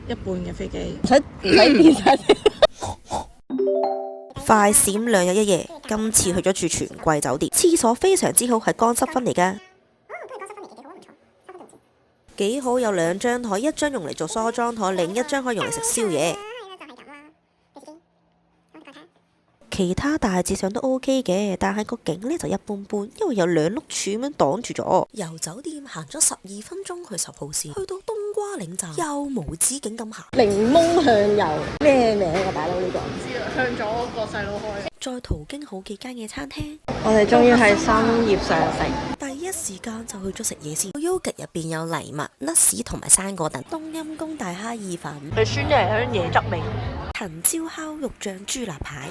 一半嘅飛機，唔使變晒。快閃2日1夜，今次去咗住全季酒店，廁所非常之好，係乾濕分嚟㗎。幾好，有2張台，一張用嚟做梳妝台，另一張可以用嚟食宵夜。其他大致上都 OK 嘅，但係個景呢就一般般，因為有2碌柱咁樣擋住咗。由酒店行咗12分鐘去10號線，去到冬瓜嶺站又無止境咁行。檸檬向油咩名啊，大佬呢個？唔知啊，向咗個細佬開。再途經好幾間嘅餐廳，我哋終於喺深葉上食。第一時間就去咗食嘢先。yogurt 入邊有藜麥、nuts 同埋生果等。冬陰功大蝦意粉，佢酸嘅係香椰汁味。藤椒烤肉醬豬肋排。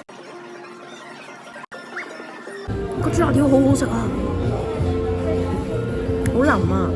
個豬肋條好好食啊，好腍啊！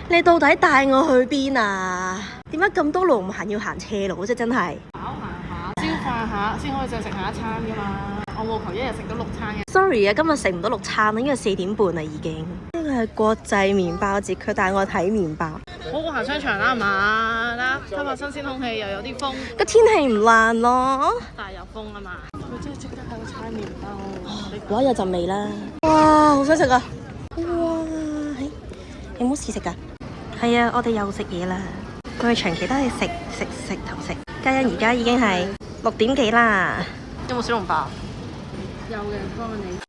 你到底帶我去邊啊？點解咁多路唔行要行斜路啫？真係飽行下，消化下先可以再食下一餐噶嘛。我老婆一日食到6餐嘅。 Sorry 啊，今日食唔到6餐啦，因為4點半啦已經。呢個係國際麵包節，佢帶我睇麵包。好過行商場啦，係嘛？啦，吸下新鮮空氣，又有啲風。個天氣唔爛咯，但係有風啊嘛。佢真係即刻喺度猜麵包。哇，有陣味啦！哇，好想食啊！哇，有冇試食㗎？係啊，我哋又食嘢啦。我哋長期都係食同食。嘉欣而家已經係6點幾啦。有冇小籠包？有嘅，幫你。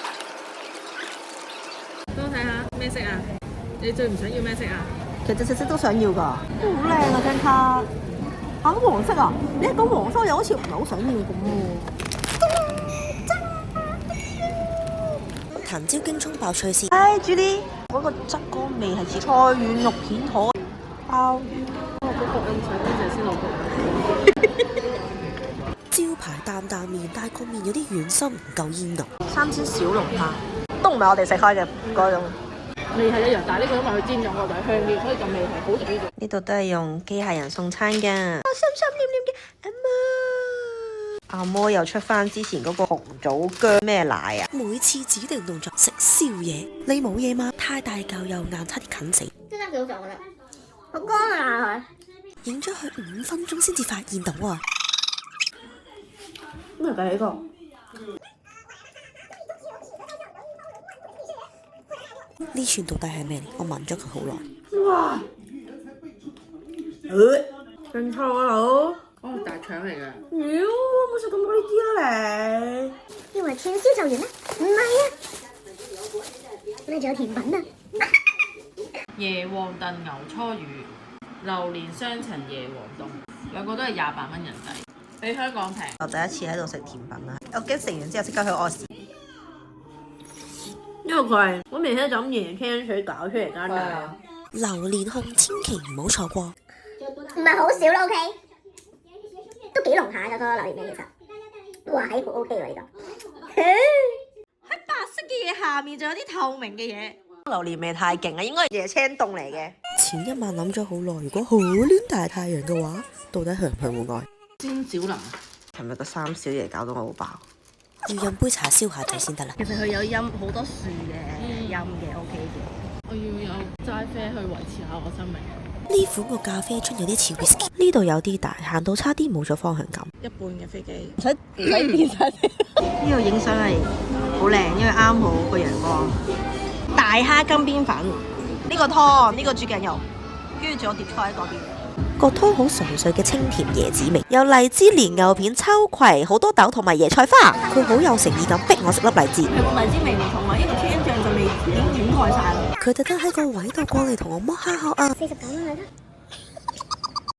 幫我睇下咩色啊？你最唔想要咩色啊？其實隻色都想要㗎。好靚啊張卡！啊，黃色啊！你一講黃色，我又好似唔係好想要咁喎。藤椒京葱爆脆絲。唉，朱啲嗰個汁嗰個味係似菜遠肉片河鮑魚。嗰個咁細嗰隻先落去。招牌擔擔麵，但係個麵有啲軟身，唔夠煙濃。3鮮小籠蝦都唔係我哋食開嘅嗰種。味係一樣，但係呢個因為佢煎咗個底香啲，所以個味係好啲嘅。呢度都係用機械人送餐㗎。心心念念嘅阿媽又出翻之前嗰個紅棗薑咩奶啊！每次指定動作食宵夜，你冇嘢嘛？太大嚿又硬，差啲近死。真係幾好食我覺得，好乾啊佢。影咗佢5分鐘先至發現到啊！咩嚟㗎呢個？呢串到底係咩嚟？我聞咗佢好耐。哇！真臭啊佬！哦，大腸嚟嘅。妖，冇食咁多呢啲啊你！以為串燒就完啦，唔係啊，我哋仲有甜品啊！椰皇燉牛初魚、榴蓮雙層椰皇凍，2個都係28蚊人仔，比香港平。我第一次喺度食甜品啦，我驚食完之後即刻去屙屎。因為佢係我明顯就咁椰青水搞出嚟間嘅。榴蓮控千祈唔好錯過。唔係好少咯 ，OK， 都幾濃下㗎嗰個榴蓮味其實，哇係好 OK 喎呢個。喺白色嘅嘢下面仲有啲透明嘅嘢。榴蓮味太勁啦，應該係椰青凍嚟嘅。前一晚諗咗好耐，如果好暖大太陽嘅話，到底去唔去戶外？煎小林。尋日個3小爺搞到我好飽。要飲杯茶消下嘴先得啦。其實佢有陰好多樹嘅陰嘅 OK 嘅。我要有齋啡去維持下我生命。呢款個咖啡樽有啲似 whisky， 呢度有啲大，行到差啲冇咗方向感。一半嘅飛機。唔使變晒。呢度影相係好靚，因為啱好個陽光。大蝦金邊粉，呢個湯，呢個豬頸肉，跟住仲有碟菜喺嗰邊。個湯好純粹嘅清甜椰子味，有荔枝、蓮藕片、秋葵、好多豆同埋椰菜花。佢好有誠意咁逼我食粒荔枝。係個荔枝味唔重啊，因為青醬就味已經掩蓋晒啦。佢特登喺個位度過嚟同我剝蝦殼啊！ 49蚊嚟啦。